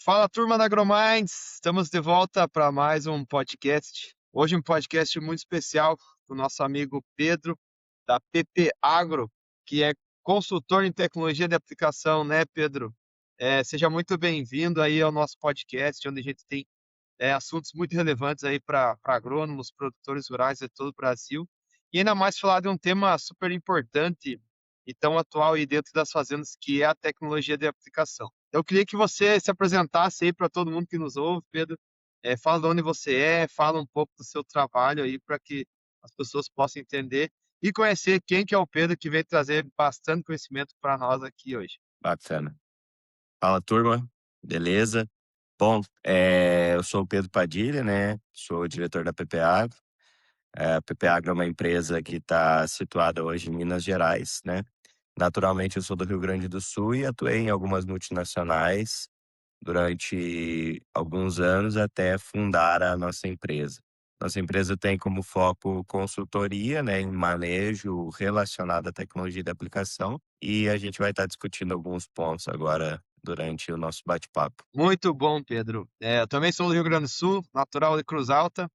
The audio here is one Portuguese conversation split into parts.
Fala, turma da AgroMinds! Estamos de volta para mais um podcast. Hoje um podcast muito especial com o nosso amigo Pedro, da PP Agro, que é consultor em tecnologia de aplicação, né, Pedro? Seja muito bem-vindo aí ao nosso podcast, onde a gente tem assuntos muito relevantes aí para agrônomos, produtores rurais de todo o Brasil. E ainda mais falar de um tema super importante e tão atual aí dentro das fazendas, que é a tecnologia de aplicação. Eu queria que você se apresentasse aí para todo mundo que nos ouve, Pedro. Fala de onde você fala um pouco do seu trabalho aí para que as pessoas possam entender e conhecer quem que é o Pedro, que vem trazer bastante conhecimento para nós aqui hoje. Bacana. Fala, turma. Beleza? Bom, eu sou o Pedro Padilha, né? Sou o diretor da PP Agro. A PP Agro é uma empresa que está situada hoje em Minas Gerais, né? Naturalmente, eu sou do Rio Grande do Sul e atuei em algumas multinacionais durante alguns anos até fundar a nossa empresa. Nossa empresa tem como foco consultoria, né, em manejo relacionado à tecnologia de aplicação, e a gente vai estar discutindo alguns pontos agora durante o nosso bate-papo. Muito bom, Pedro. Eu também sou do Rio Grande do Sul, natural de Cruz Alta.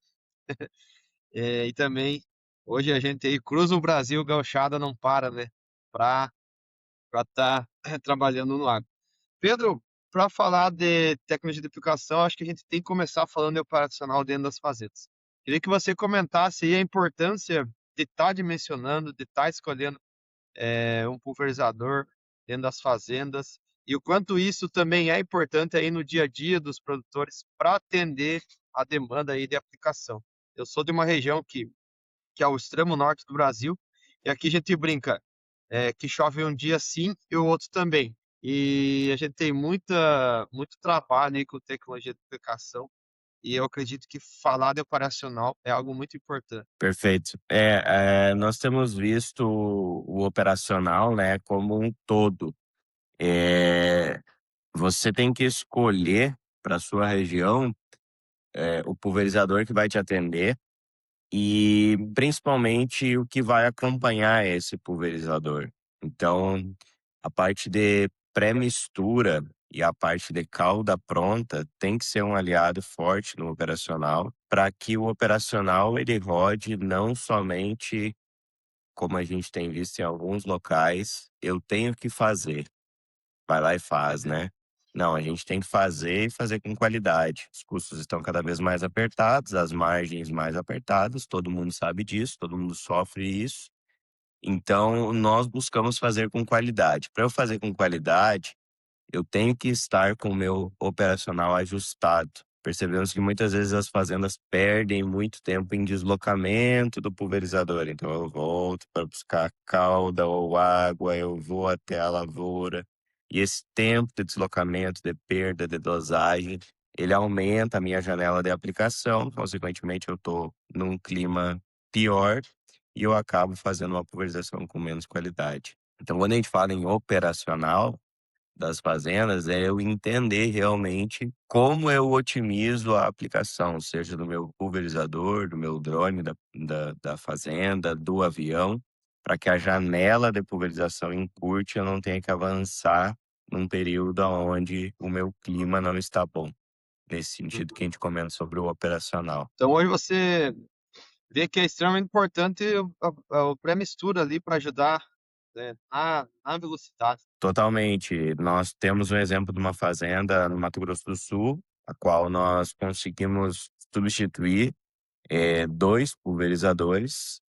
E também, hoje a gente aí cruza o Brasil, gauchada não para, né? Para estar trabalhando no agro. Pedro, para falar de tecnologia de aplicação, acho que a gente tem que começar falando de operacional dentro das fazendas. Queria que você comentasse aí a importância de estar dimensionando, de estar escolhendo um pulverizador dentro das fazendas e o quanto isso também é importante aí no dia a dia dos produtores para atender a demanda aí de aplicação. Eu sou de uma região que é o extremo norte do Brasil, e aqui a gente brinca que chove um dia sim e o outro também. E a gente tem muito trabalho aí com tecnologia de aplicação, e eu acredito que falar de operacional é algo muito importante. Perfeito. Nós temos visto o operacional, né, como um todo. É, Você tem que escolher para sua região o pulverizador que vai te atender. E principalmente o que vai acompanhar esse pulverizador. Então, a parte de pré-mistura e a parte de calda pronta tem que ser um aliado forte no operacional, para que o operacional ele rode não somente como a gente tem visto em alguns locais, eu tenho que fazer, vai lá e faz, né? Não, a gente tem que fazer e fazer com qualidade. Os custos estão cada vez mais apertados, as margens mais apertadas, todo mundo sabe disso, todo mundo sofre isso. Então, nós buscamos fazer com qualidade. Para eu fazer com qualidade, eu tenho que estar com o meu operacional ajustado. Percebemos que muitas vezes as fazendas perdem muito tempo em deslocamento do pulverizador. Então, eu volto para buscar calda ou água, eu vou até a lavoura. E esse tempo de deslocamento, de perda de dosagem, ele aumenta a minha janela de aplicação. Consequentemente, eu estou num clima pior e eu acabo fazendo uma pulverização com menos qualidade. Então, quando a gente fala em operacional, das fazendas é eu entender realmente como eu otimizo a aplicação, seja do meu pulverizador, do meu drone da fazenda, do avião, para que a janela de pulverização encurte e eu não tenha que avançar num período onde o meu clima não está bom. Nesse sentido que a gente comenta sobre o operacional. Então hoje você vê que é extremamente importante o pré-mistura ali para ajudar, né, na velocidade. Totalmente. Nós temos um exemplo de uma fazenda no Mato Grosso do Sul, a qual nós conseguimos substituir dois pulverizadores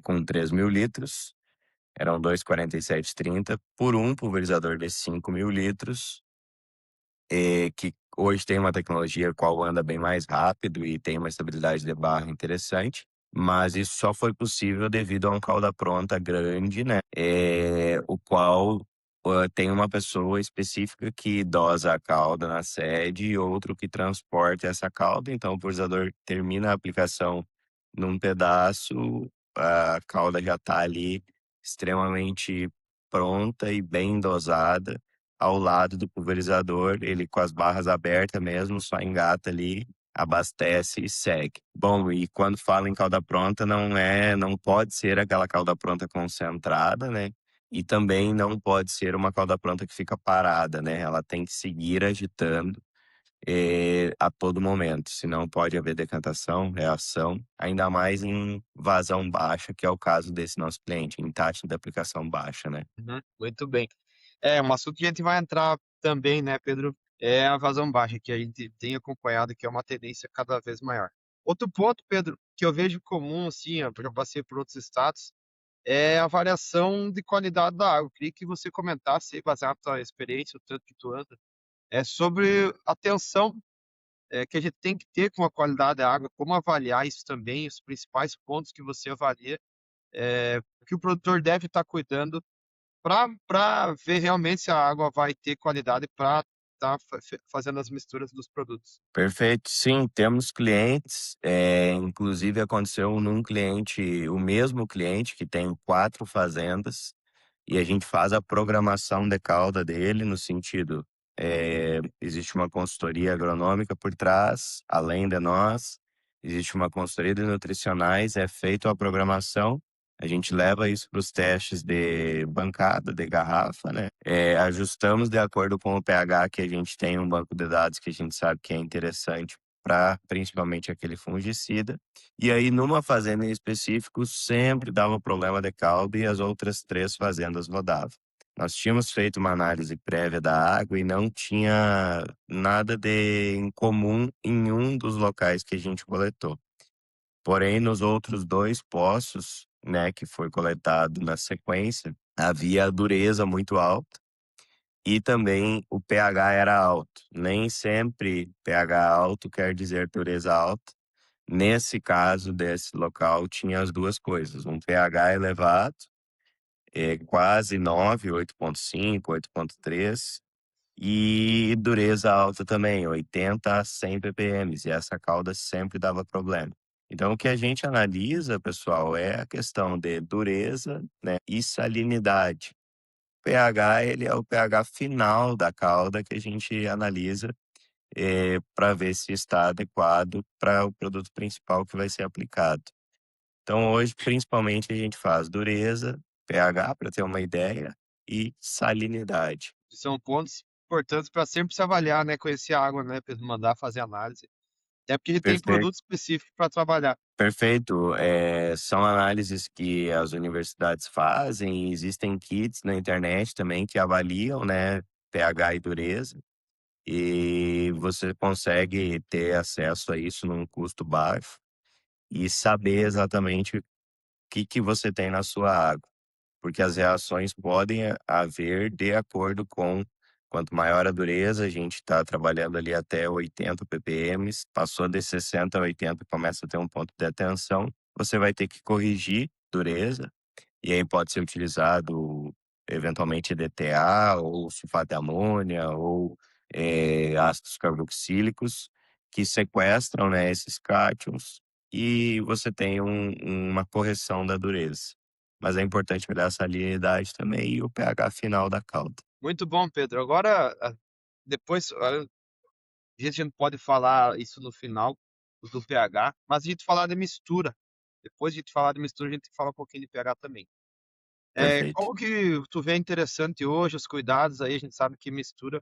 com 3.000 litros, eram dois 4730, por um pulverizador de 5.000 litros, que hoje tem uma tecnologia qual anda bem mais rápido e tem uma estabilidade de barra interessante. Mas isso só foi possível devido a um calda pronta grande, né? O qual tem uma pessoa específica que dosa a calda na sede e outro que transporta essa calda. Então, o pulverizador termina a aplicação num pedaço, a calda já está ali extremamente pronta e bem dosada ao lado do pulverizador, ele com as barras abertas mesmo, só engata ali, abastece e segue. Bom, e quando fala em calda pronta, não pode ser aquela calda pronta concentrada, né? e também não pode ser uma calda pronta que fica parada, né, ela tem que seguir agitando, a todo momento, senão pode haver decantação, reação, ainda mais em vazão baixa, que é o caso desse nosso cliente, em taxa de aplicação baixa, né. Uhum, muito bem. É, um assunto que a gente vai entrar também, né, Pedro, é a vazão baixa, que a gente tem acompanhado, que é uma tendência cada vez maior. Outro ponto, Pedro, que eu vejo comum, assim, eu já passei por outros estados, é a variação de qualidade da água. Eu queria que você comentasse, aí, baseado na tua experiência, o tanto que tu anda, sobre a atenção que a gente tem que ter com a qualidade da água, como avaliar isso também, os principais pontos que você avalia, que o produtor deve estar cuidando para ver realmente se a água vai ter qualidade para estar fazendo as misturas dos produtos. Perfeito, sim, temos clientes, inclusive aconteceu num cliente o mesmo cliente que tem 4 fazendas, e a gente faz a programação de calda dele no sentido, existe uma consultoria agronômica por trás, além de nós, existe uma consultoria de nutricionais, é feita a programação, a gente leva isso para os testes de bancada, de garrafa, né, ajustamos de acordo com o pH que a gente tem um banco de dados que a gente sabe que é interessante para principalmente aquele fungicida, e aí, numa fazenda em específico, sempre dava problema de caldo e as outras 3 fazendas rodavam. Nós tínhamos feito uma análise prévia da água e não tinha nada de incomum em um dos locais que a gente coletou. Porém, nos outros 2 poços, né, que foi coletado na sequência, havia dureza muito alta e também o pH era alto. Nem sempre pH alto quer dizer dureza alta. Nesse caso desse local, tinha as 2 coisas, um pH elevado, quase 9, 8,5, 8,3, e dureza alta também, 80 a 100 ppm, e essa calda sempre dava problema. Então o que a gente analisa, pessoal, é a questão de dureza, né, e salinidade. pH, ele é o pH final da calda que a gente analisa, para ver se está adequado para o produto principal que vai ser aplicado. Então hoje, principalmente, a gente faz dureza, pH, para ter uma ideia, e salinidade. São pontos importantes para sempre se avaliar, né, conhecer a água, né, para mandar fazer análise. Até porque ele tem Perfeito, produto específico para trabalhar. perfeito. São análises que as universidades fazem, existem kits na internet também que avaliam, né, pH e dureza, e você consegue ter acesso a isso num custo baixo e saber exatamente o que você tem na sua água. Porque as reações podem haver de acordo com quanto maior a dureza, a gente está trabalhando ali até 80 ppm, passou de 60 a 80 começa a ter um ponto de atenção, você vai ter que corrigir dureza, e aí pode ser utilizado eventualmente DTA ou sulfato de amônia ou ácidos carboxílicos que sequestram, né, esses cátions e você tem uma correção da dureza. Mas é importante olhar a salinidade também e o pH final da calda. Muito bom, Pedro. Agora, depois, a gente não pode falar isso no final do pH, mas a gente falar de mistura. Depois de a gente falar de mistura, a gente fala um pouquinho de pH também. Perfeito. Como que tu vê interessante hoje os cuidados aí? A gente sabe que mistura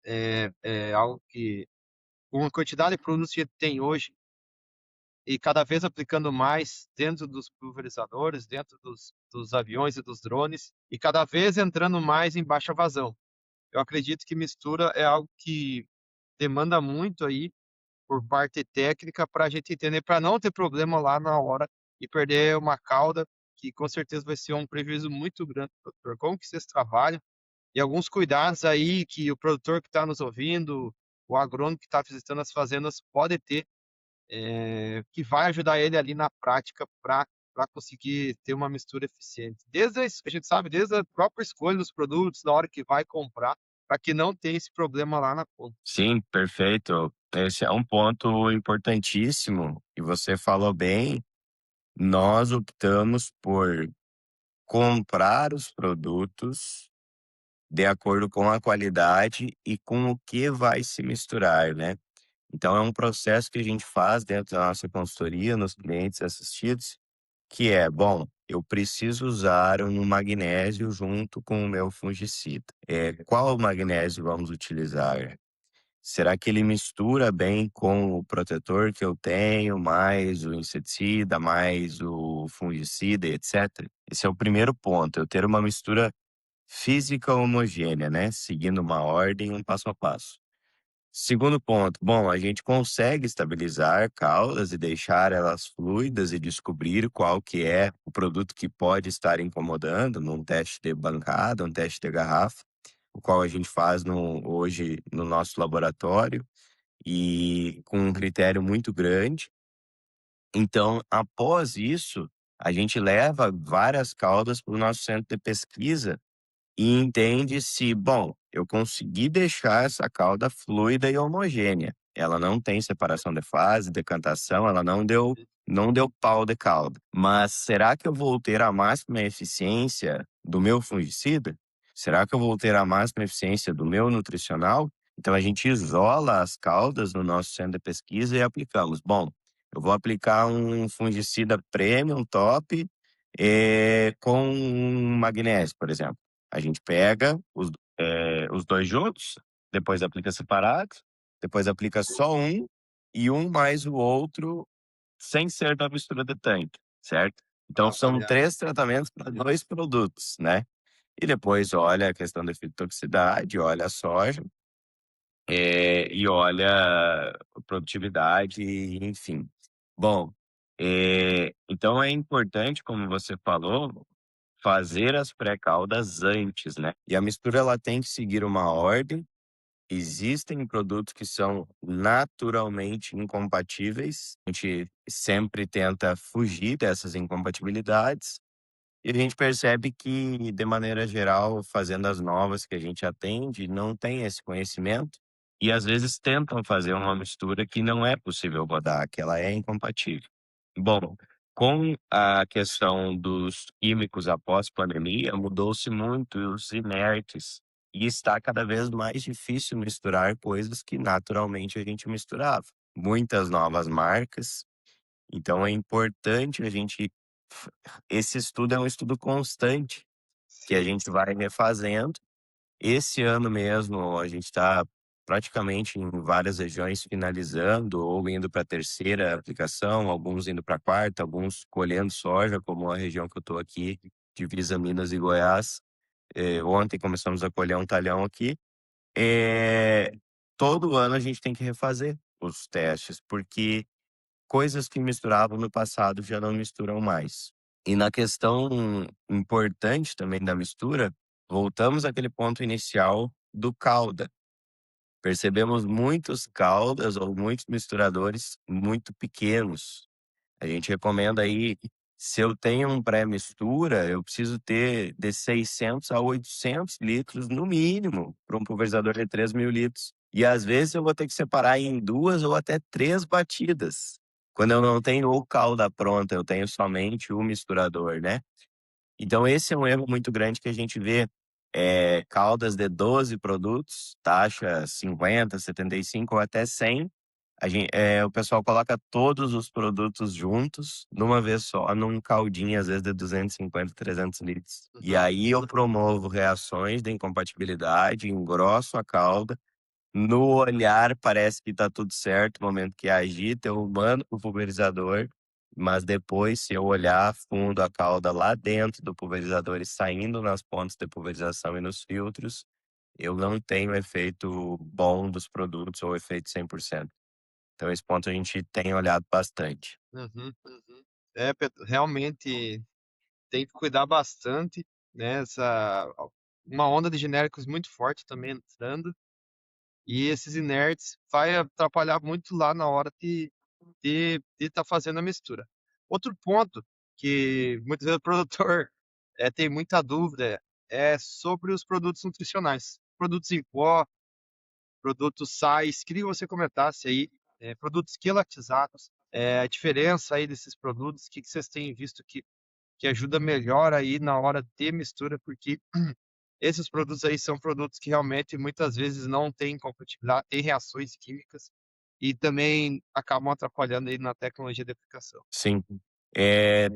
é algo que, com a quantidade de produtos que a gente tem hoje, e cada vez aplicando mais dentro dos pulverizadores, dentro dos aviões e dos drones, e cada vez entrando mais em baixa vazão. Eu acredito que mistura é algo que demanda muito aí por parte técnica para a gente entender, para não ter problema lá na hora e perder uma cauda, que com certeza vai ser um prejuízo muito grande para o produtor. Como que vocês trabalham? E alguns cuidados aí que o produtor que está nos ouvindo, o agrônomo que está visitando as fazendas pode ter, que vai ajudar ele ali na prática para conseguir ter uma mistura eficiente. Desde a gente sabe, desde a própria escolha dos produtos, na hora que vai comprar, para que não tenha esse problema lá na ponta. Sim, perfeito. Esse é um ponto importantíssimo e você falou bem. Nós optamos por comprar os produtos de acordo com a qualidade e com o que vai se misturar, né. Então é um processo que a gente faz dentro da nossa consultoria, nos clientes assistidos, que é, bom, eu preciso usar um magnésio junto com o meu fungicida. Qual magnésio vamos utilizar? Será que ele mistura bem com o protetor que eu tenho, mais o inseticida, mais o fungicida, etc? Esse é o primeiro ponto, eu ter uma mistura física homogênea, né? Seguindo uma ordem, um passo a passo. Segundo ponto, bom, a gente consegue estabilizar caudas e deixar elas fluidas e descobrir qual que é o produto que pode estar incomodando num teste de bancada, um teste de garrafa, o qual a gente faz hoje no nosso laboratório e com um critério muito grande. Então, após isso, a gente leva várias caudas para o nosso centro de pesquisa e entende se, bom, eu consegui deixar essa cauda fluida e homogênea. Ela não tem separação de fase, decantação, ela não deu pau de cauda. Mas será que eu vou ter a máxima eficiência do meu fungicida? Será que eu vou ter a máxima eficiência do meu nutricional? Então a gente isola as caudas no nosso centro de pesquisa e aplicamos. Bom, eu vou aplicar um fungicida premium top com um magnésio, por exemplo. A gente pega os dois juntos, depois aplica separado, depois aplica só um e um mais o outro sem ser da mistura de tanque, certo? Então são Avaliar. 3 tratamentos para 2 produtos, né? E depois olha a questão da fitotoxicidade, olha a soja, e olha a produtividade, enfim. Bom, então é importante, como você falou, fazer as pré-caldas antes, né? E a mistura ela tem que seguir uma ordem. Existem produtos que são naturalmente incompatíveis. A gente sempre tenta fugir dessas incompatibilidades. E a gente percebe que, de maneira geral, fazendas novas que a gente atende não têm esse conhecimento e às vezes tentam fazer uma mistura que não é possível rodar, que ela é incompatível. Bom, com a questão dos químicos após pandemia, mudou-se muito os inertes e está cada vez mais difícil misturar coisas que naturalmente a gente misturava. Muitas novas marcas, então é importante a gente. Esse estudo é um estudo constante que a Sim. gente vai refazendo. Esse ano mesmo a gente está praticamente em várias regiões finalizando ou indo para a terceira aplicação, alguns indo para a quarta, alguns colhendo soja, como a região que eu estou aqui, divisa Minas e Goiás. Ontem começamos a colher um talhão aqui. Eh, Todo ano a gente tem que refazer os testes, porque coisas que misturavam no passado já não misturam mais. E na questão importante também da mistura, voltamos àquele ponto inicial do calda. Percebemos muitos caldas ou muitos misturadores muito pequenos. A gente recomenda aí, se eu tenho um pré-mistura, eu preciso ter de 600 a 800 litros no mínimo para um pulverizador de 3.000 litros. E às vezes eu vou ter que separar em 2 ou até 3 batidas. Quando eu não tenho o calda pronta, eu tenho somente o misturador, né? Então esse é um erro muito grande que a gente vê, caldas de 12 produtos, taxa 50, 75 ou até 100, o pessoal coloca todos os produtos juntos, numa vez só, num caldinho, às vezes de 250, 300 litros. E Uhum. aí eu promovo reações de incompatibilidade, engrosso a calda, no olhar parece que tá tudo certo, no momento que agita, eu mando pro pulverizador, mas depois, se eu olhar a fundo a cauda lá dentro do pulverizador e saindo nas pontas de pulverização e nos filtros, eu não tenho efeito bom dos produtos ou efeito 100%. Então esse ponto a gente tem olhado bastante. Uhum. Realmente tem que cuidar bastante, né? Uma onda de genéricos muito forte também entrando. E esses inertes vai atrapalhar muito lá na hora de estar fazendo a mistura. Outro ponto que muitas vezes o produtor tem muita dúvida é sobre os produtos nutricionais. Produtos em pó, produtos sais. Queria que você comentasse aí, produtos quelatizados, a diferença aí desses produtos, o que vocês têm visto que ajuda melhor aí na hora de mistura, porque esses produtos aí são produtos que realmente muitas vezes não têm compatibilidade, têm reações químicas e também acabam atrapalhando aí na tecnologia de aplicação. Sim.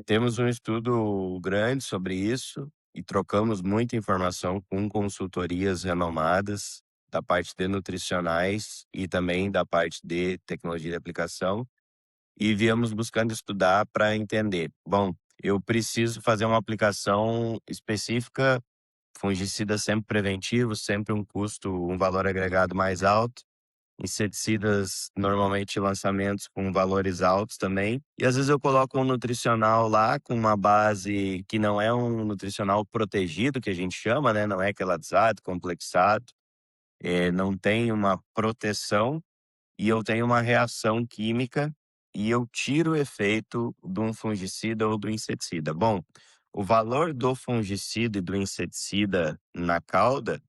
Temos um estudo grande sobre isso e trocamos muita informação com consultorias renomadas da parte de nutricionais e também da parte de tecnologia de aplicação, e viemos buscando estudar para entender. Bom, eu preciso fazer uma aplicação específica, fungicida sempre preventivo, sempre um custo, um valor agregado mais alto. Inseticidas, normalmente lançamentos com valores altos também. E às vezes eu coloco um nutricional lá com uma base que não é um nutricional protegido, que a gente chama, né? Não é quelatizado, complexado, não tem uma proteção e eu tenho uma reação química e eu tiro o efeito de um fungicida ou do inseticida. Bom, o valor do fungicida e do inseticida na cauda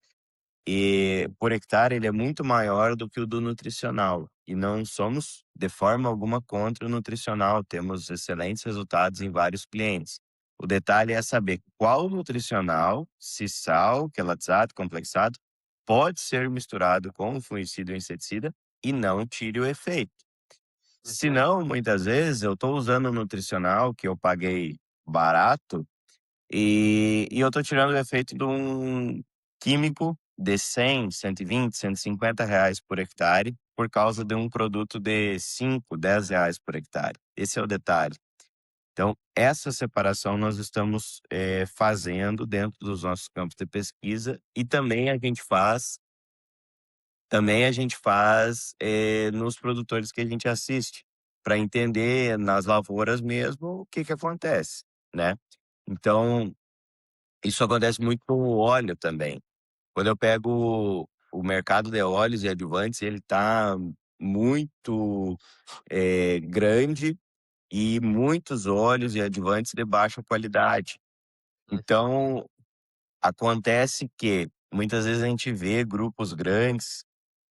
por hectare, ele é muito maior do que o do nutricional. E não somos, de forma alguma, contra o nutricional. Temos excelentes resultados em vários clientes. O detalhe é saber qual nutricional, sisal, quelatizado, complexado, pode ser misturado com o fungicida ou inseticida e não tire o efeito. Se Uhum. não, muitas vezes, eu estou usando um nutricional que eu paguei barato e eu tô tirando o efeito de um químico de 100, 120, R$ 150 por hectare, por causa de um produto de 5, R$ 10 por hectare. Esse é o detalhe. Então, essa separação nós estamos fazendo dentro dos nossos campos de pesquisa e também a gente faz nos produtores que a gente assiste, para entender nas lavouras mesmo o que que acontece, né? Então, isso acontece muito com o óleo também. Quando eu pego o mercado de óleos e adjuvantes, ele está muito grande e muitos óleos e adjuvantes de baixa qualidade. Uhum. Então, acontece que muitas vezes a gente vê grupos grandes,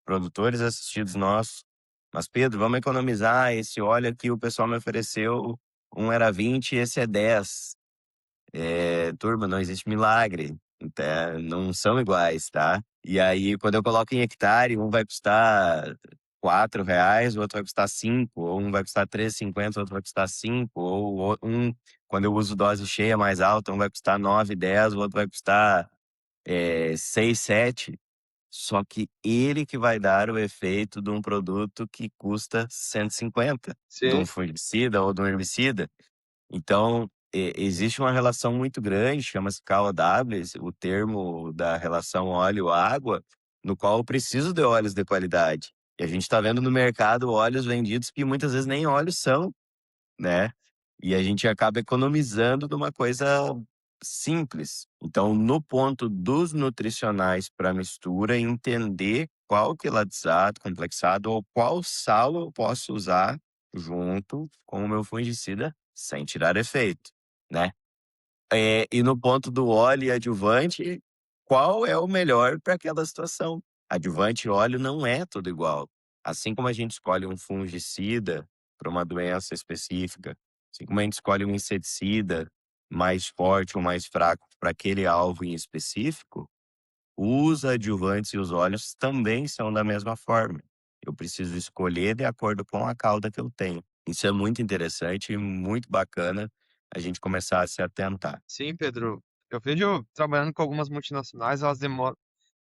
produtores assistidos nossos, mas Pedro, vamos economizar, esse óleo aqui o pessoal me ofereceu, um era 20 e esse é 10. Turma, não existe milagre, não são iguais, tá? E aí, quando eu coloco em hectare, um vai custar R$ 4, o outro vai custar 5, ou um vai custar 3,50, o outro vai custar 5, quando eu uso dose cheia mais alta, um vai custar 9, 10, o outro vai custar 6, 7. Só que ele que vai dar o efeito de um produto que custa 150, de Sim, um fungicida ou de um herbicida. Então, existe uma relação muito grande, chama-se KOW, o termo da relação óleo-água, no qual eu preciso de óleos de qualidade. E a gente está vendo no mercado óleos vendidos que muitas vezes nem óleos são, né? E a gente acaba economizando numa coisa simples. Então, no ponto dos nutricionais para mistura, entender qual quelatizado, complexado ou qual sal eu posso usar junto com o meu fungicida sem tirar efeito, né? E no ponto do óleo e adjuvante, qual é o melhor para aquela situação? Adjuvante e óleo não é tudo igual. Assim como a gente escolhe um fungicida para uma doença específica, assim como a gente escolhe um inseticida mais forte ou mais fraco para aquele alvo em específico, os adjuvantes e os óleos também são da mesma forma. Eu preciso escolher de acordo com a cauda que eu tenho. Isso é muito interessante e muito bacana a gente começar a se atentar. sim, Pedro. Eu vejo trabalhando com algumas multinacionais, elas demoram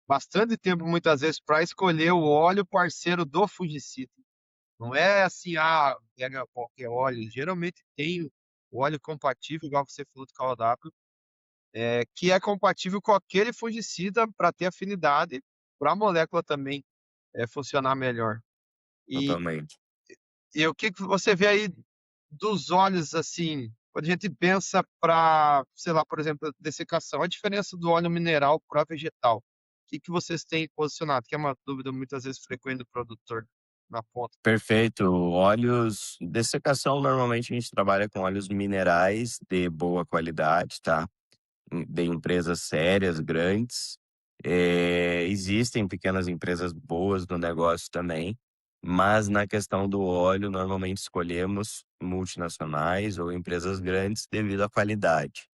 bastante tempo, muitas vezes, para escolher o óleo parceiro do fungicida. Não é assim, pega qualquer óleo. Geralmente tem o óleo compatível, igual você falou do KW, que é compatível com aquele fungicida para ter afinidade, para a molécula também funcionar melhor. E, Totalmente. e o que que você vê aí dos óleos, assim, quando a gente pensa para, sei lá, por exemplo, dessecação, a diferença do óleo mineral para vegetal. O que que vocês têm posicionado? Que é uma dúvida muitas vezes frequente do produtor na ponta. Perfeito. Óleos de secação, normalmente a gente trabalha com óleos minerais de boa qualidade, tá? De empresas sérias, grandes. Existem pequenas empresas boas no negócio também, mas na questão do óleo, normalmente escolhemos multinacionais ou empresas grandes devido à qualidade.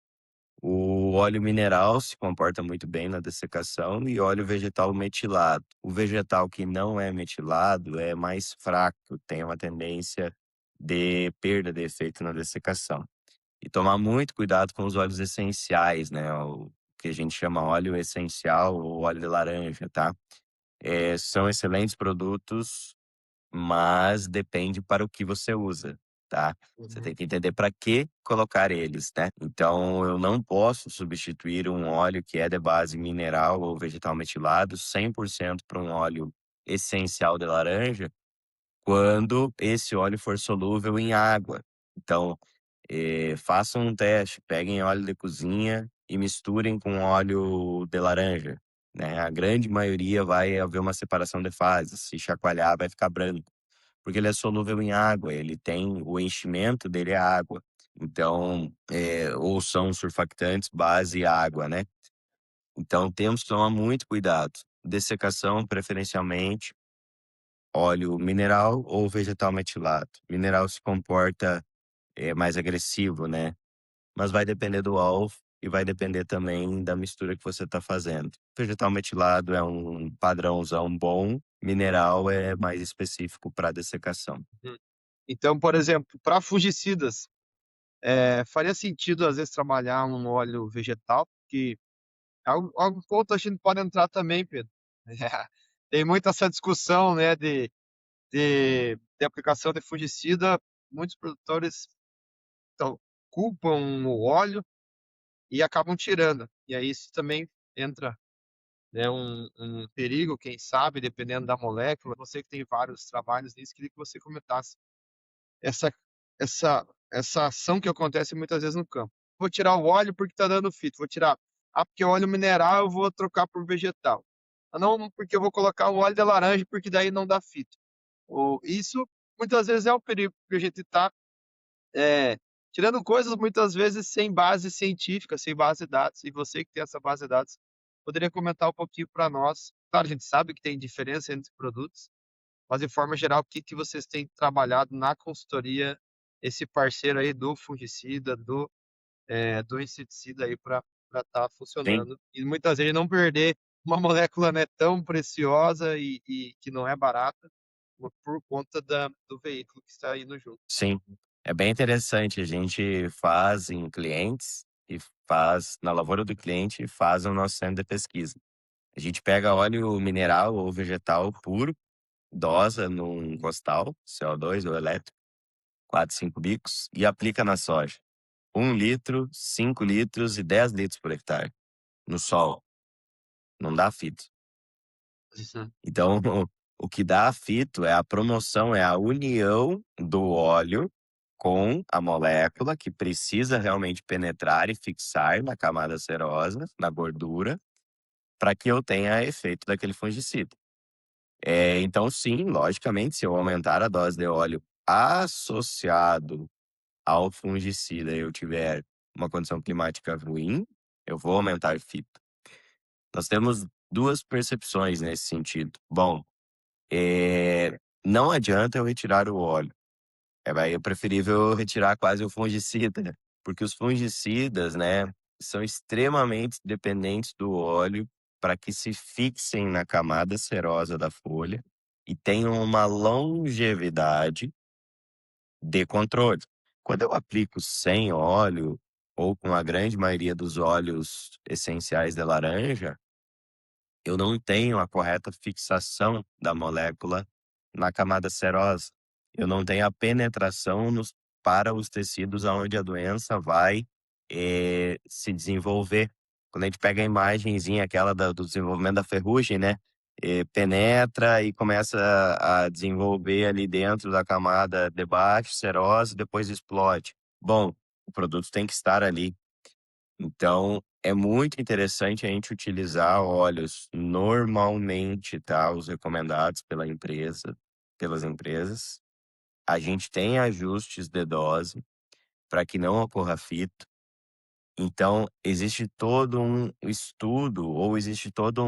O óleo mineral se comporta muito bem na dessecação e óleo vegetal metilado. O vegetal que não é metilado é mais fraco, tem uma tendência de perda de efeito na dessecação. e tomar muito cuidado com os óleos essenciais, né, o que a gente chama óleo essencial ou óleo de laranja, tá. São excelentes produtos, mas depende para o que você usa, tá. Você Uhum, tem que entender para que colocar eles, né. Então eu não posso substituir um óleo que é de base mineral ou vegetal metilado 100% por um óleo essencial de laranja, quando esse óleo for solúvel em água. Então, façam um teste, peguem óleo de cozinha e misturem com óleo de laranja, né. A grande maioria vai haver uma separação de fases, se chacoalhar vai ficar branco, porque ele é solúvel em água, ele tem o enchimento dele é água. Então, ou são surfactantes base água, né. Então temos que tomar muito cuidado. Dessecação preferencialmente óleo mineral ou vegetal metilado. Mineral se comporta, mais agressivo, né, mas vai depender do alvo e vai depender também da mistura que você está fazendo. Vegetal metilado é um padrãozão bom, mineral é mais específico para dessecação. uhum. Então, por exemplo, para fungicidas, faria sentido às vezes trabalhar um óleo vegetal, que é algum ponto a gente pode entrar também, Pedro. Tem muito essa discussão, né, de aplicação de fungicida, muitos produtores, então, culpam o óleo e acabam tirando. E aí isso também entra, né, um perigo, quem sabe, dependendo da molécula. Você que tem vários trabalhos nisso, queria que você comentasse essa essa ação que acontece muitas vezes no campo. Vou tirar o óleo porque está dando fito, vou tirar, porque o óleo mineral eu vou trocar por vegetal. Ah, não, porque eu vou colocar o óleo de laranja porque daí não dá fito. Ou isso muitas vezes é o perigo, porque a gente está tirando coisas muitas vezes sem base científica, sem base de dados. E você que tem essa base de dados, poderia comentar um pouquinho para nós. Claro, a gente sabe que tem diferença entre produtos, mas de forma geral, o que que vocês têm trabalhado na consultoria, esse parceiro aí do fungicida, do inseticida aí para estar Sim, funcionando. E muitas vezes não perder uma molécula, né, tão preciosa e que não é barata, por conta do veículo que está indo junto. sim. É bem interessante, a gente faz em clientes e faz na lavoura do cliente e faz no nosso centro de pesquisa. A gente pega óleo mineral ou vegetal puro, dosa num costal, CO2 ou elétrico, 4, 5 bicos, e aplica na soja. 1 litro, 5 litros e 10 litros por hectare, no sol. Não dá fito. Uhum. Então, o que dá fito é a promoção, é a união do óleo com a molécula que precisa realmente penetrar e fixar na camada serosa, na gordura, para que eu tenha efeito daquele fungicida. Então sim, logicamente, se eu aumentar a dose de óleo associado ao fungicida e eu tiver uma condição climática ruim, eu vou aumentar fito. Nós temos 2 percepções nesse sentido. Bom, não adianta eu retirar o óleo, é preferível eu retirar quase o fungicida, né, porque os fungicidas, né, são extremamente dependentes do óleo para que se fixem na camada serosa da folha e tenham uma longevidade de controle. Quando eu aplico sem óleo ou com a grande maioria dos óleos essenciais de laranja, eu não tenho a correta fixação da molécula na camada serosa. Eu não tenho a penetração para os tecidos aonde a doença vai, se desenvolver. Quando a gente pega a imagenzinha aquela do desenvolvimento da ferrugem, né, penetra e começa a desenvolver ali dentro da camada de baixo, serosa, depois explode. Bom, o produto tem que estar ali. Então, é muito interessante a gente utilizar óleos normalmente, tá, os recomendados pelas empresas. A gente tem ajustes de dose para que não ocorra fito. Então, existe todo um estudo ou existe todo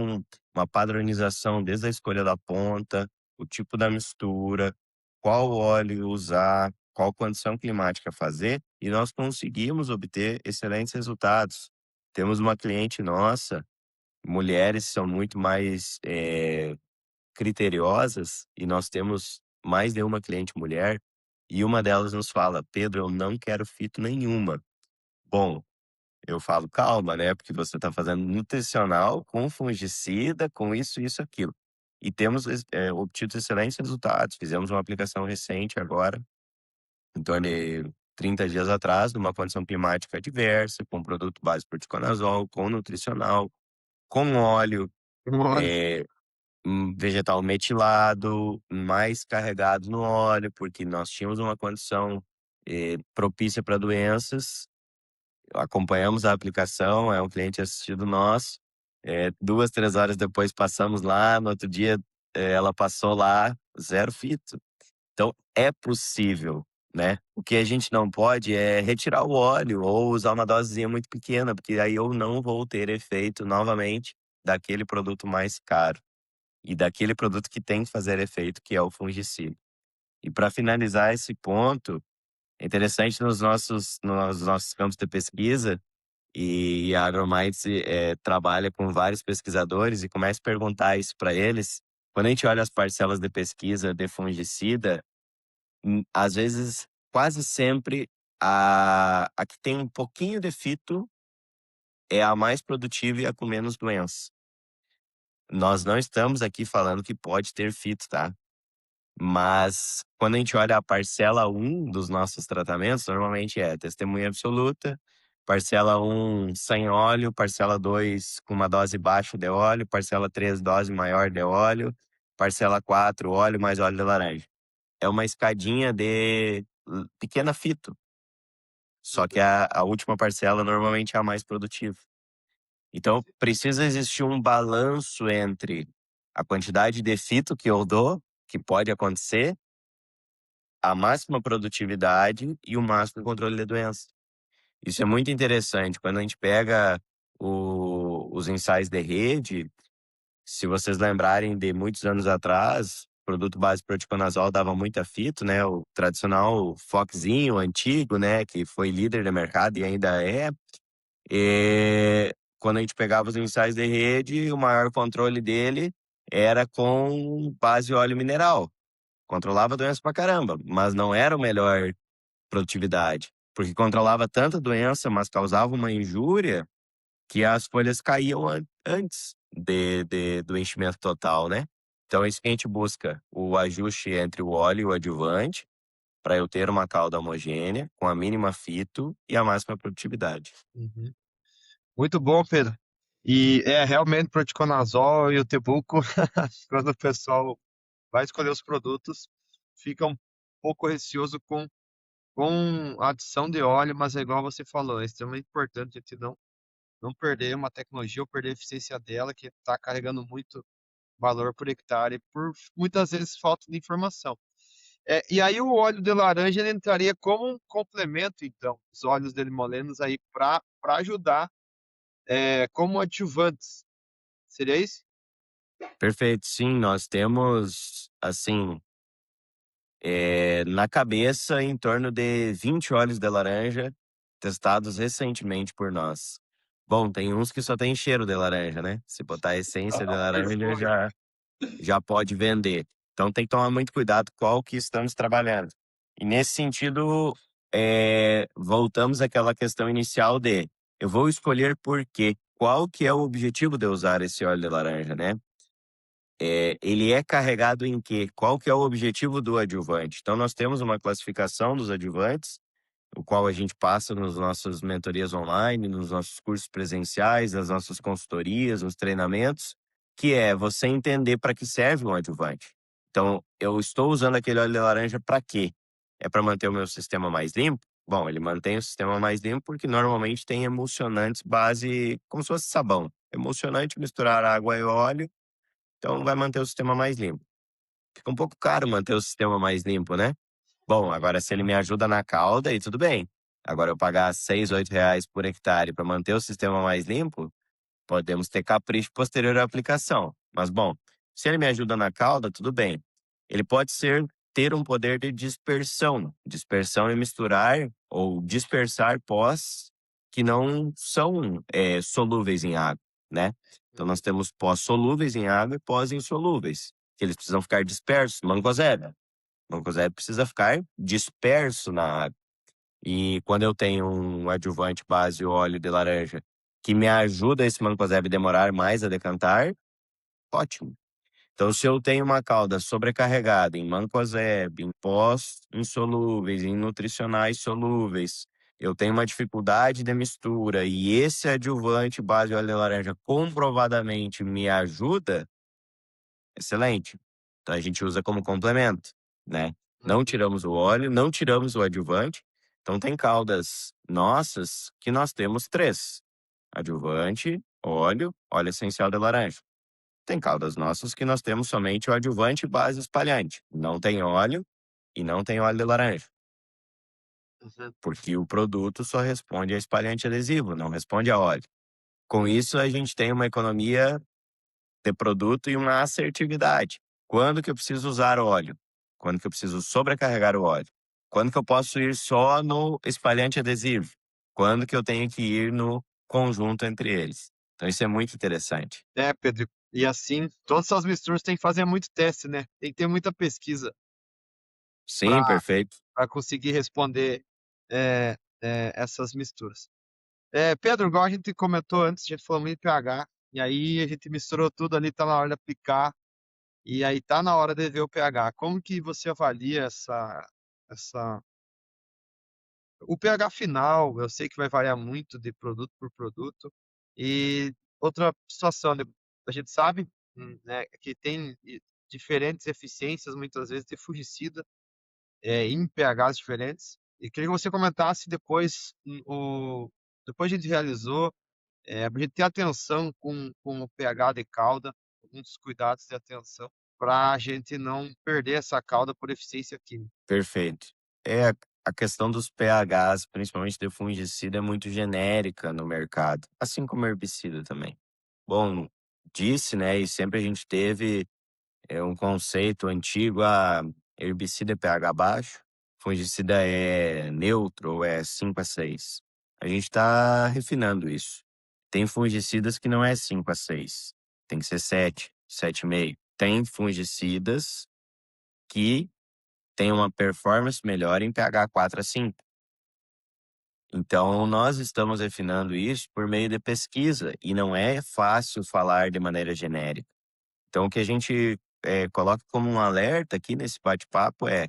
uma padronização desde a escolha da ponta, o tipo da mistura, qual óleo usar, qual condição climática fazer, e nós conseguimos obter excelentes resultados. Temos uma cliente nossa, mulheres são muito mais, criteriosas, e nós temos mais de uma cliente mulher, e uma delas nos fala: "Pedro, eu não quero fito nenhuma. Bom, eu falo: "Calma, né, porque você está fazendo nutricional com fungicida, com isso, aquilo". E temos obtido excelentes resultados. Fizemos uma aplicação recente agora, em torno de 30 dias atrás, numa condição climática adversa, com produto base proticonazol, com nutricional, com óleo, Olha, eh, vegetal metilado, mais carregado no óleo, porque nós tínhamos uma condição, propícia para doenças. Acompanhamos a aplicação, é um cliente assistido nosso, 2, 3 horas depois passamos lá, no outro dia, ela passou lá, zero fito. Então é possível, né. O que a gente não pode é retirar o óleo ou usar uma dosezinha muito pequena, porque aí eu não vou ter efeito novamente daquele produto mais caro e daquele produto que tem que fazer efeito, que é o fungicida. E para finalizar esse ponto, é interessante nos nossos campos de pesquisa, e a Agrominds, trabalha com vários pesquisadores e começa a perguntar isso para eles. Quando a gente olha as parcelas de pesquisa de fungicida, às vezes, quase sempre, a que tem um pouquinho de fito é a mais produtiva e a com menos doença. Nós não estamos aqui falando que pode ter fito, tá? Mas quando a gente olha a parcela um dos nossos tratamentos, normalmente é testemunha absoluta, parcela um sem óleo, parcela 2 com uma dose baixa de óleo, parcela 3 dose maior de óleo, parcela 4 óleo mais óleo de laranja. É uma escadinha de pequena fito, só que a última parcela normalmente é a mais produtiva. Então precisa existir um balanço entre a quantidade de fito que eu dou, que pode acontecer, a máxima produtividade e o máximo controle de doença. Isso é muito interessante. Quando a gente pega os ensaios de rede, se vocês lembrarem de muitos anos atrás, o produto base proticonazol dava muita fito, né? O tradicional Foxzinho antigo, né? Que foi líder de mercado e ainda é. E quando a gente pegava os ensaios de rede, o maior controle dele era com base óleo mineral. Controlava a doença pra caramba, mas não era o melhor produtividade, porque controlava tanta doença, mas causava uma injúria que as folhas caíam antes do enchimento total, né. Então é isso que a gente busca, o ajuste entre o óleo e o adjuvante, para eu ter uma cauda homogênea, com a mínima fito e a máxima produtividade. uhum. Muito bom, Pedro. E é realmente proticonazol e o tebuco, quando o pessoal vai escolher os produtos, fica um pouco receoso com a adição de óleo, mas é igual você falou, é extremamente importante a gente não perder uma tecnologia ou perder a eficiência dela, que está carregando muito valor por hectare, por muitas vezes falta de informação. E aí o óleo de laranja ele entraria como um complemento, então, os óleos de limolenos aí para ajudar como adjuvantes. Seria isso? Perfeito, sim, nós temos, assim, na cabeça em torno de 20 óleos de laranja testados recentemente por nós. Bom, tem uns que só tem cheiro de laranja, né, se botar a essência de laranja Perfume. já pode vender. Então tem que tomar muito cuidado qual que estamos trabalhando. E nesse sentido, voltamos àquela questão inicial de: eu vou escolher por quê? Qual que é o objetivo de eu usar esse óleo de laranja, né? Ele é carregado em quê? Qual que é o objetivo do adjuvante? Então nós temos uma classificação dos adjuvantes, o qual a gente passa nas nossas mentorias online, nos nossos cursos presenciais, nas nossas consultorias, nos treinamentos, que é você entender para que serve um adjuvante. Então, eu estou usando aquele óleo de laranja para quê? É para manter o meu sistema mais limpo? Bom, ele mantém o sistema mais limpo porque normalmente tem emulsionantes base, como se fosse sabão. Emulsionante, misturar água e óleo, então vai manter o sistema mais limpo. Fica um pouco caro manter o sistema mais limpo, né? Bom, agora se ele me ajuda na cauda, aí tudo bem. Agora eu pagar 6, 8 reais por hectare para manter o sistema mais limpo, podemos ter capricho posterior à aplicação. Mas bom, se ele me ajuda na cauda, tudo bem. Ele pode ter um poder de dispersão. Dispersão é misturar ou dispersar pós que não são solúveis em água, né? Então nós temos pós solúveis em água e pós insolúveis, que eles precisam ficar dispersos, mancozeb. Mancozeb precisa ficar disperso na água. E quando eu tenho um adjuvante base óleo de laranja que me ajuda esse mancozeb demorar mais a decantar, ótimo. Então, se eu tenho uma calda sobrecarregada em mancozeb, em pós insolúveis, em nutricionais solúveis, eu tenho uma dificuldade de mistura e esse adjuvante base óleo de laranja comprovadamente me ajuda, excelente. Então, a gente usa como complemento, né? Não Uhum. tiramos o óleo, não tiramos o adjuvante. Então, tem caldas nossas que nós temos três: adjuvante, óleo essencial de laranja. Tem caldas nossas que nós temos somente o adjuvante e base espalhante. Não tem óleo e não tem óleo de laranja, Uhum. porque o produto só responde a espalhante adesivo, não responde a óleo. Com isso, a gente tem uma economia de produto e uma assertividade. Quando que eu preciso usar óleo? Quando que eu preciso sobrecarregar o óleo? Quando que eu posso ir só no espalhante adesivo? Quando que eu tenho que ir no conjunto entre eles? Então, isso é muito interessante. É, Pedro. E assim, todas essas misturas tem que fazer muito teste, né? Tem que ter muita pesquisa Sim, para perfeito. conseguir responder essas misturas. Pedro, igual a gente comentou antes, a gente falou muito de pH, e aí a gente misturou tudo ali, tá na hora de aplicar, e aí tá na hora de ver o pH. Como que você avalia essa, o pH final? Eu sei que vai variar muito de produto por produto. E outra situação, né, a gente sabe, né, que tem diferentes eficiências, muitas vezes, de fungicida, em pHs diferentes. E queria que você comentasse depois, depois que a gente realizou, a gente ter atenção com o pH de cauda, alguns cuidados de atenção, para a gente não perder essa cauda por eficiência química. Perfeito. A questão dos pHs, principalmente de fungicida, é muito genérica no mercado, assim como herbicida também. Bom, disse, né, e sempre a gente teve um conceito antigo: herbicida é pH baixo, fungicida é neutro ou é 5 a 6. A gente está refinando isso. Tem fungicidas que não é 5 a 6, tem que ser 7, 7,5. Tem fungicidas que tem uma performance melhor em pH 4 a 5. Então, nós estamos refinando isso por meio de pesquisa e não é fácil falar de maneira genérica. Então, o que a gente coloca como um alerta aqui nesse bate-papo é: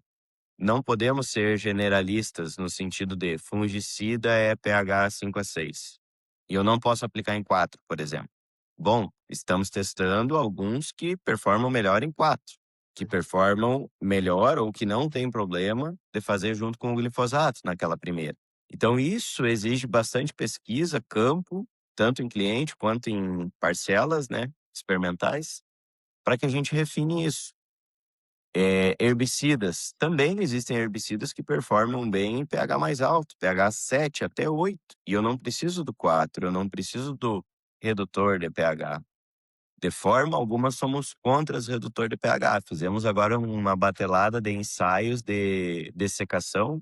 não podemos ser generalistas no sentido de fungicida é pH 5 a 6. E eu não posso aplicar em 4, por exemplo. Bom, estamos testando alguns que performam melhor em 4, que performam melhor ou que não tem problema de fazer junto com o glifosato naquela primeira. Então, isso exige bastante pesquisa, campo, tanto em cliente quanto em parcelas, né, experimentais, para que a gente refine isso. Herbicidas. Também existem herbicidas que performam bem em pH mais alto, pH 7 até 8. E eu não preciso do 4, eu não preciso do redutor de pH. De forma alguma, somos contra os redutor de pH. Fizemos agora uma batelada de ensaios de dessecação.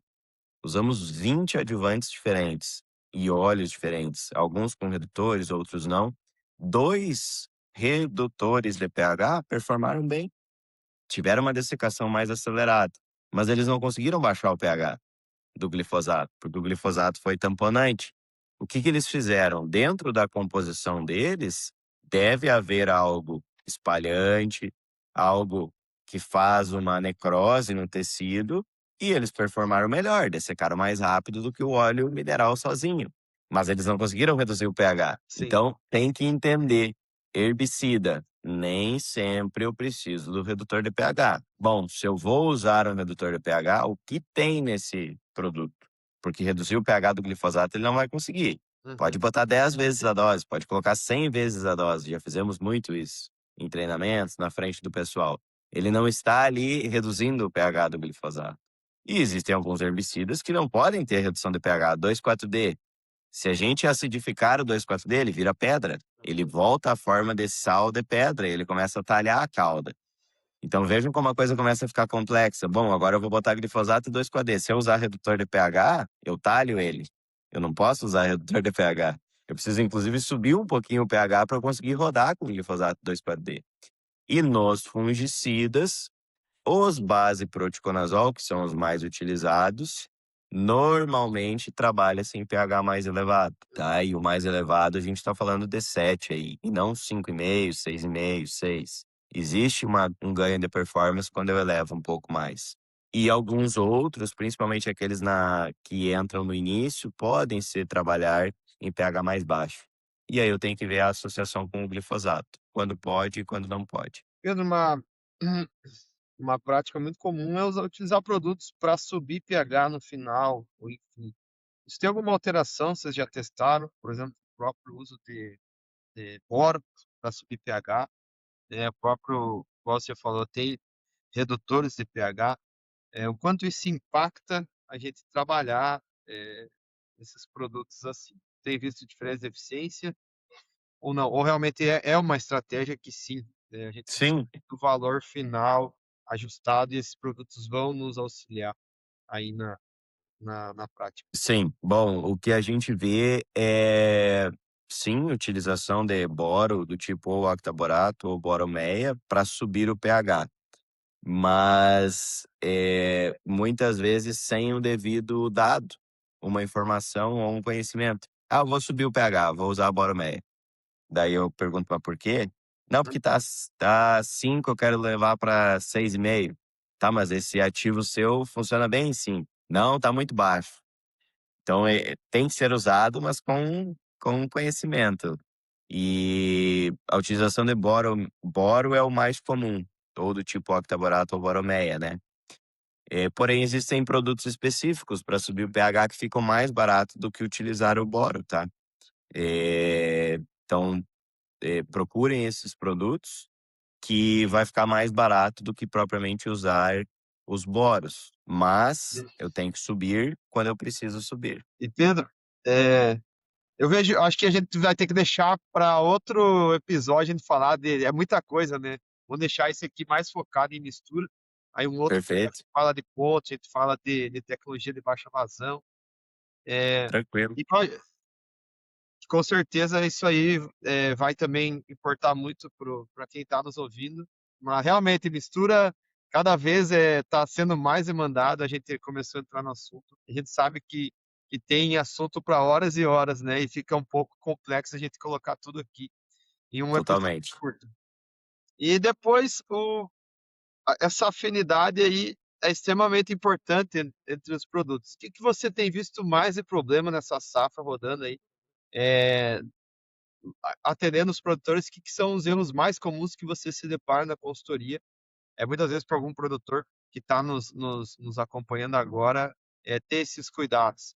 Usamos 20 adjuvantes diferentes e óleos diferentes, alguns com redutores, outros não. Dois redutores de pH performaram bem, tiveram uma dessecação mais acelerada, mas eles não conseguiram baixar o pH do glifosato, porque o glifosato foi tamponante. O que eles fizeram? Dentro da composição deles, deve haver algo espalhante, algo que faz uma necrose no tecido, e eles performaram melhor, dessecaram mais rápido do que o óleo mineral sozinho. Mas eles não conseguiram reduzir o pH. Sim. Então, tem que entender: herbicida, nem sempre eu preciso do redutor de pH. Bom, se eu vou usar um redutor de pH, o que tem nesse produto? Porque reduzir o pH do glifosato ele não vai conseguir. Pode Uhum. botar 10 vezes a dose, pode colocar 100 vezes a dose. Já fizemos muito isso em treinamentos, na frente do pessoal. Ele não está ali reduzindo o pH do glifosato. E existem alguns herbicidas que não podem ter redução de pH. 2,4-D. Se a gente acidificar o 2,4-D, ele vira pedra. Ele volta à forma de sal de pedra, ele começa a talhar a cauda. Então vejam como a coisa começa a ficar complexa. Bom, agora eu vou botar glifosato e 2,4-D. Se eu usar redutor de pH, eu talho ele. Eu não posso usar redutor de pH. Eu preciso, inclusive, subir um pouquinho o pH para conseguir rodar com glifosato 2,4-D. E nos fungicidas, os base proticonazol, que são os mais utilizados, normalmente trabalha-se em pH mais elevado, tá? E o mais elevado a gente está falando de 7 aí, e não 5,5, 6,5, 6. Existe um ganho de performance quando eu elevo um pouco mais. E alguns outros, principalmente aqueles que entram no início, podem se trabalhar em pH mais baixo. E aí eu tenho que ver a associação com o glifosato, quando pode e quando não pode. Pedro, uma prática muito comum é utilizar produtos para subir pH no final, ou enfim. Se tem alguma alteração, vocês já testaram? Por exemplo, o próprio uso de boro para subir pH, o próprio, como você falou, tem redutores de pH. O quanto isso impacta a gente trabalhar esses produtos assim? Tem visto diferença de eficiência ou não? Ou realmente é uma estratégia que sim, a gente precisa Sim, do valor final ajustado e esses produtos vão nos auxiliar aí na prática. sim. Bom, o que a gente vê é, sim, utilização de boro do tipo ou octaborato ou boromeia para subir o pH, mas muitas vezes sem o devido dado, uma informação ou um conhecimento. Ah, eu vou subir o pH, vou usar a boromeia. Daí eu pergunto, mas por quê? Não, porque tá 5, eu quero levar para 6,5. Tá, mas esse ativo seu funciona bem em 5. Não, tá muito baixo. Então, tem que ser usado, mas com conhecimento. E a utilização de boro é o mais comum, ou do tipo octaborato ou boromeia, né? Porém, existem produtos específicos para subir o pH que ficam mais baratos do que utilizar o boro, tá? Então, procurem esses produtos que vai ficar mais barato do que propriamente usar os boros. Mas eu tenho que subir quando eu preciso subir. E Pedro, eu vejo, acho que a gente vai ter que deixar para outro episódio a gente falar de, é muita coisa, né? Vou deixar esse aqui mais focado em mistura. Aí um outro a Perfeito? gente fala de pontos, a gente fala de tecnologia de baixa vazão. É, Tranquilo. e com certeza isso aí vai também importar muito para quem está nos ouvindo. Mas realmente mistura cada vez está sendo mais demandado. A gente começou a entrar no assunto. A gente sabe que tem assunto para horas e horas, né? E fica um pouco complexo a gente colocar tudo aqui em um episódio Totalmente. curto. E depois essa afinidade aí é extremamente importante entre os produtos. O que que você tem visto mais de problema nessa safra rodando aí? É, atendendo os produtores, que são os erros mais comuns que você se depara na consultoria? Muitas vezes para algum produtor que está nos acompanhando agora, ter esses cuidados.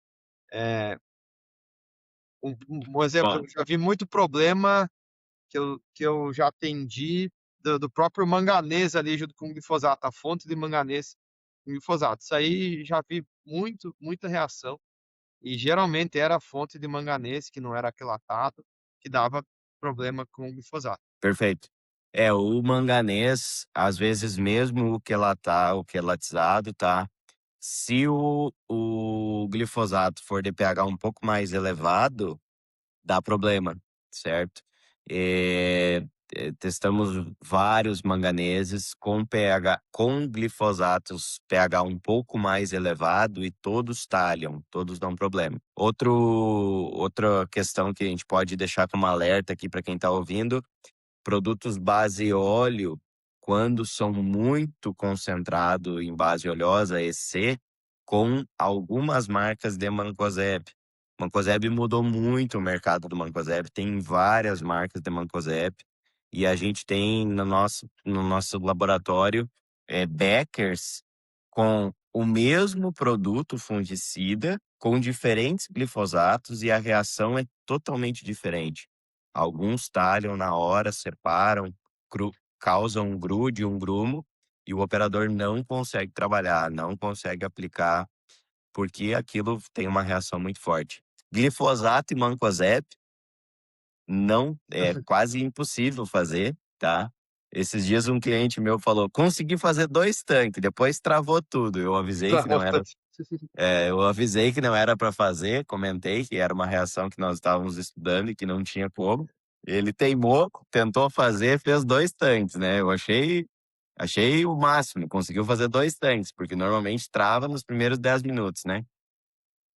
É, um exemplo, Bom, eu já vi muito problema que eu já atendi do próprio manganês ali junto com o glifosato, a fonte de manganês com glifosato. Isso aí já vi muita reação. E geralmente era a fonte de manganês, que não era aquilatado, que dava problema com o glifosato. perfeito. O manganês, às vezes mesmo o quelatizado, tá? Se o glifosato for de pH um pouco mais elevado, dá problema, certo? Eh, Testamos vários manganeses com pH, com glifosatos pH um pouco mais elevado e todos talham, todos dão problema. Outra questão que a gente pode deixar como alerta aqui para quem está ouvindo: produtos base óleo, quando são muito concentrados em base oleosa, EC, com algumas marcas de mancozeb. Mancozeb mudou muito o mercado do mancozeb, tem várias marcas de mancozeb, e a gente tem no nosso laboratório Beckers com o mesmo produto fungicida, com diferentes glifosatos, e a reação é totalmente diferente. Alguns talham na hora, separam, causam um grude, um grumo, e o operador não consegue trabalhar, não consegue aplicar, porque aquilo tem uma reação muito forte. Glifosato e mancozeb não é quase impossível fazer, tá? Esses dias um cliente meu falou: consegui fazer 2 tanques, depois travou tudo. Eu avisei que não era para fazer, comentei que era uma reação que nós estávamos estudando e que não tinha como. Ele teimou, tentou fazer, fez 2 tanques, né? Eu achei o máximo, conseguiu fazer 2 tanques, porque normalmente trava nos primeiros 10 minutos, né?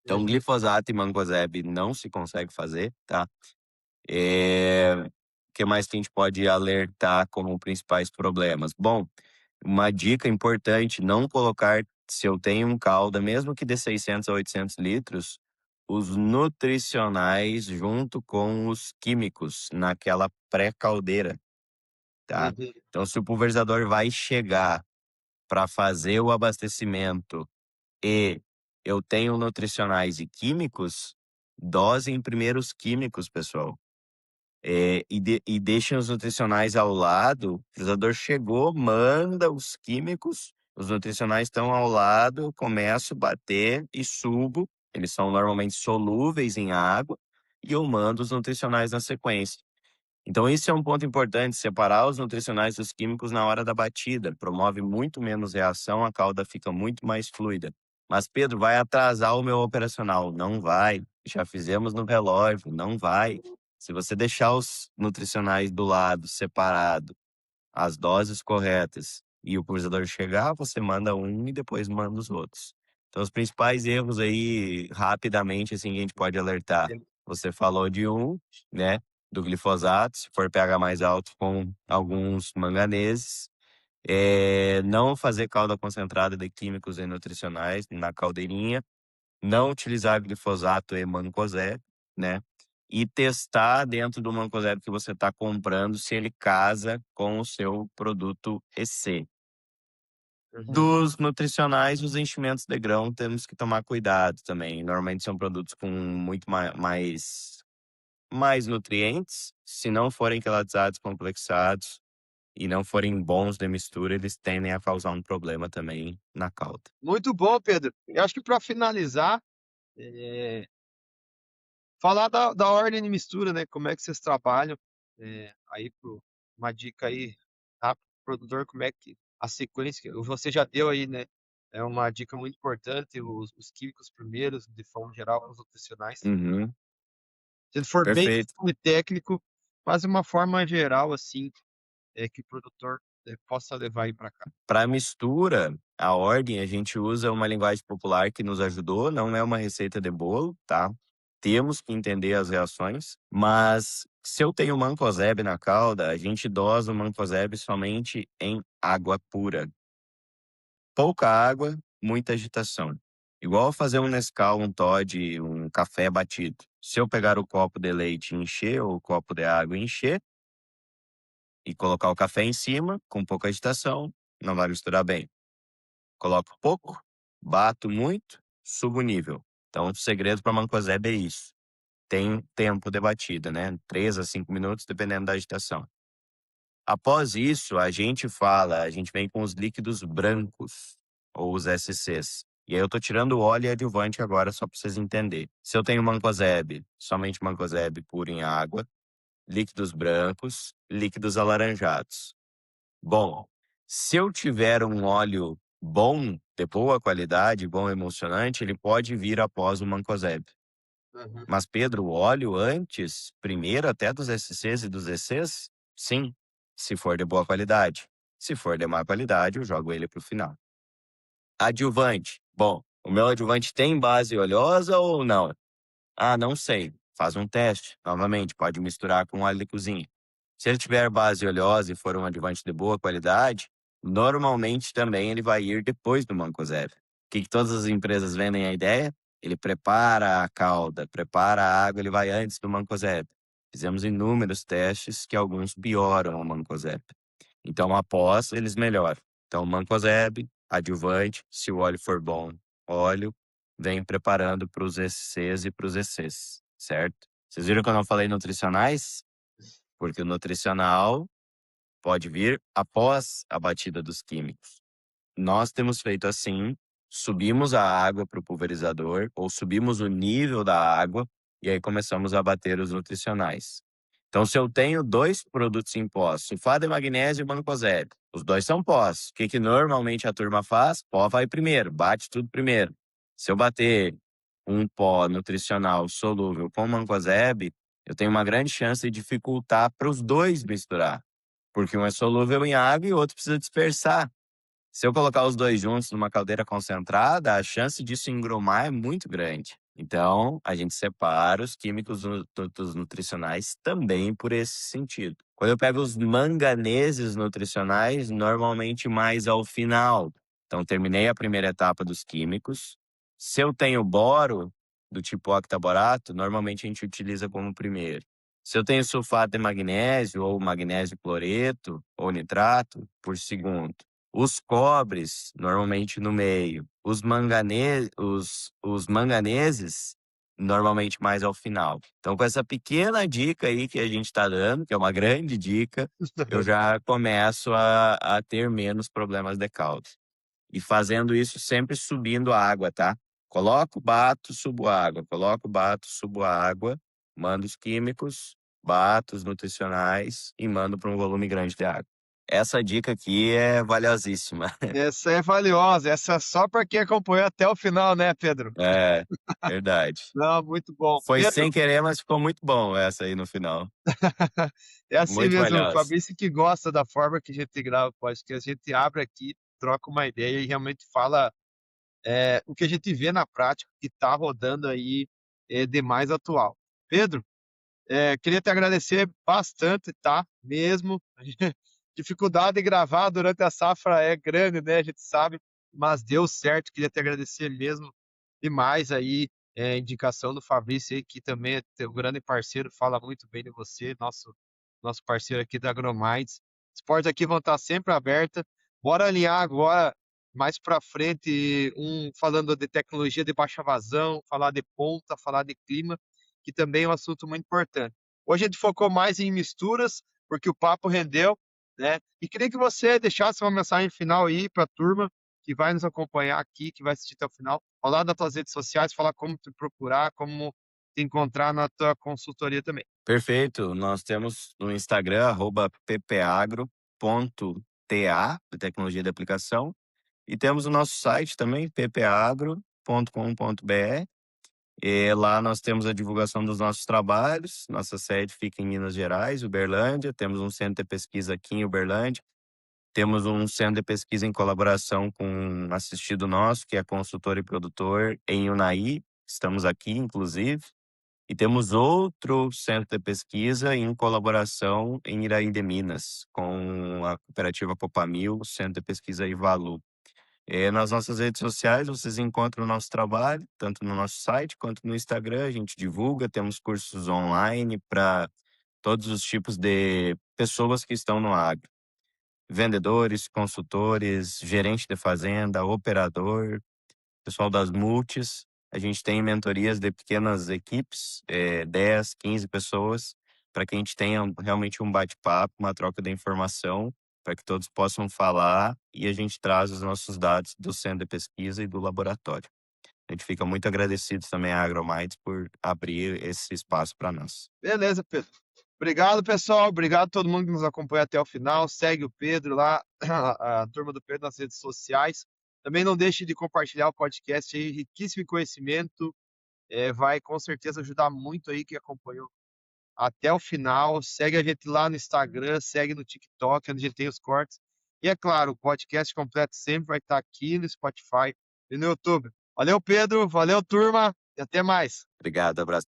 Então, Uhum, glifosato e mancozeb não se consegue fazer, tá? O que mais que a gente pode alertar como principais problemas? Bom, uma dica importante, não colocar, se eu tenho um calda, mesmo que de 600 a 800 litros, os nutricionais junto com os químicos naquela pré-caldeira, tá? uhum, Então, se o pulverizador vai chegar para fazer o abastecimento e eu tenho nutricionais e químicos, dosem primeiro os químicos, pessoal. E deixem os nutricionais ao lado. O freezador chegou, manda os químicos, os nutricionais estão ao lado, eu começo a bater e subo. Eles são normalmente solúveis em água, e eu mando os nutricionais na sequência. Então, esse é um ponto importante, separar os nutricionais dos químicos na hora da batida. Promove muito menos reação, a calda fica muito mais fluida. Mas, Pedro, vai atrasar o meu operacional? Não vai. Já fizemos no relógio, não vai. Se você deixar os nutricionais do lado, separado, as doses corretas, e o pulverizador chegar, você manda um e depois manda os outros. Então, os principais erros aí, rapidamente, assim, que a gente pode alertar. sim. Você falou de um, né, do glifosato, se for pH mais alto, com alguns manganeses. Não fazer calda concentrada de químicos e nutricionais na caldeirinha, não utilizar glifosato e mancozeb, né? E testar dentro do mancozeb que você está comprando se ele casa com o seu produto EC. Uhum. Dos nutricionais, os enchimentos de grão temos que tomar cuidado também. Normalmente são produtos com muito mais nutrientes. Se não forem quelatizados, complexados e não forem bons de mistura, eles tendem a causar um problema também na calda. Muito bom, Pedro. Eu acho que para finalizar, é, falar da ordem de mistura, né? Como é que vocês trabalham? Aí, uma dica aí, tá? Pro produtor, como é que a sequência, que você já deu aí, né? É uma dica muito importante, os químicos primeiros, de forma geral, os nutricionais. Uhum, Se ele for bem perfeito. técnico, quase uma forma geral, assim, que o produtor possa levar aí para cá. Para mistura, a ordem, a gente usa uma linguagem popular que nos ajudou, não é uma receita de bolo, tá? Temos que entender as reações, mas se eu tenho mancozeb na calda, a gente dosa o mancozeb somente em água pura. Pouca água, muita agitação. Igual fazer um Nescau, um Toddy, um café batido. Se eu pegar o copo de leite e encher, ou o copo de água e encher, e colocar o café em cima, com pouca agitação, não vai misturar bem. Coloco pouco, bato muito, subo o nível. Então, o segredo para mancozeb é isso. Tem tempo de batida, né? 3 a 5 minutos, dependendo da agitação. Após isso, a gente vem com os líquidos brancos, ou os SCs. E aí eu tô tirando o óleo e adjuvante agora, só para vocês entenderem. Se eu tenho mancozeb, somente mancozeb puro em água, líquidos brancos, líquidos alaranjados. Bom, se eu tiver um óleo bom, de boa qualidade, bom emulsionante, ele pode vir após o mancozeb. Uhum. Mas, Pedro, o óleo antes, primeiro até dos SCs e dos ECs? Sim, se for de boa qualidade. Se for de má qualidade, eu jogo ele para o final. Adjuvante. Bom, o meu adjuvante tem base oleosa ou não? Ah, não sei. Faz um teste. Novamente, pode misturar com óleo de cozinha. Se ele tiver base oleosa e for um adjuvante de boa qualidade, normalmente também ele vai ir depois do mancozeb. O que todas as empresas vendem a ideia? Ele prepara a calda, prepara a água, ele vai antes do mancozeb. Fizemos inúmeros testes que alguns pioram o mancozeb. Então, após, eles melhoram. Então, mancozeb, adjuvante, se o óleo for bom, óleo, vem preparando para os SCs e para os ECs, certo? Vocês viram que eu não falei nutricionais? Porque o nutricional pode vir após a batida dos químicos. Nós temos feito assim, subimos a água para o pulverizador ou subimos o nível da água e aí começamos a bater os nutricionais. Então, se eu tenho 2 produtos em pó, sulfato de magnésio e mancozeb, os 2 são pós. O que normalmente a turma faz? Pó vai primeiro, bate tudo primeiro. Se eu bater um pó nutricional solúvel com mancozeb, eu tenho uma grande chance de dificultar para os 2 misturar, porque um é solúvel em água e o outro precisa dispersar. Se eu colocar os 2 juntos numa caldeira concentrada, a chance disso engrumar é muito grande. Então, a gente separa os químicos dos nutricionais também por esse sentido. Quando eu pego os manganeses nutricionais, normalmente mais ao final. Então, terminei a primeira etapa dos químicos. Se eu tenho boro, do tipo octaborato, normalmente a gente utiliza como primeiro. Se eu tenho sulfato de magnésio, ou magnésio cloreto, ou nitrato, por segundo. Os cobres, normalmente no meio. Os manganeses, normalmente mais ao final. Então, com essa pequena dica aí que a gente está dando, que é uma grande dica, eu já começo a ter menos problemas de cálcio. E fazendo isso sempre subindo a água, tá? Coloco, bato, subo água. Coloco, bato, subo água. Mando os químicos, bato os nutricionais e mando para um volume grande de água. Essa dica aqui é valiosíssima. Essa é valiosa, essa é só para quem acompanhou até o final, né, Pedro? É, verdade. Não, muito bom. Foi sem Pedro, querer, mas ficou muito bom essa aí no final. é assim Muito mesmo, o valiosa. Fabrício que gosta da forma que a gente grava o podcast, a gente abre aqui, troca uma ideia e realmente fala o que a gente vê na prática que está rodando aí de mais atual. Pedro, queria te agradecer bastante, tá? Mesmo. Dificuldade de gravar durante a safra é grande, né? A gente sabe, mas deu certo. Queria te agradecer mesmo demais aí. Indicação do Fabrício aí, que também é teu grande parceiro, fala muito bem de você, nosso parceiro aqui da AgroMinds. As portas aqui vão estar sempre abertas. Bora alinhar agora, mais para frente, falando de tecnologia de baixa vazão, falar de ponta, falar de clima, que também é um assunto muito importante. Hoje a gente focou mais em misturas, porque o papo rendeu, né? E queria que você deixasse uma mensagem final aí para a turma que vai nos acompanhar aqui, que vai assistir até o final, falar das tuas redes sociais, falar como te procurar, como te encontrar na tua consultoria também. Perfeito. Nós temos no Instagram, @ppagro.ta, de tecnologia de aplicação. E temos o nosso site também, ppagro.com.br. E lá nós temos a divulgação dos nossos trabalhos. Nossa sede fica em Minas Gerais, Uberlândia. Temos um centro de pesquisa aqui em Uberlândia. Temos um centro de pesquisa em colaboração com um assistido nosso, que é consultor e produtor em Unai. Estamos aqui, inclusive. E temos outro centro de pesquisa em colaboração em Iraí de Minas, com a cooperativa Copamil, o centro de pesquisa Ivalu. Nas nossas redes sociais vocês encontram o nosso trabalho, tanto no nosso site quanto no Instagram. A gente divulga, temos cursos online para todos os tipos de pessoas que estão no agro. Vendedores, consultores, gerente de fazenda, operador, pessoal das multis. A gente tem mentorias de pequenas equipes, 10, 15 pessoas, para que a gente tenha realmente um bate-papo, uma troca de informação, para que todos possam falar e a gente traz os nossos dados do centro de pesquisa e do laboratório. A gente fica muito agradecido também à AgroMinds por abrir esse espaço para nós. Beleza, Pedro. Obrigado, pessoal. Obrigado a todo mundo que nos acompanha até o final. Segue o Pedro lá, a turma do Pedro nas redes sociais. Também não deixe de compartilhar o podcast aí, riquíssimo em conhecimento. Vai com certeza ajudar muito aí quem acompanhou até o final. Segue a gente lá no Instagram, segue no TikTok, onde a gente tem os cortes. E é claro, o podcast completo sempre vai estar aqui no Spotify e no YouTube. Valeu, Pedro. Valeu, turma. E até mais. Obrigado, abraço.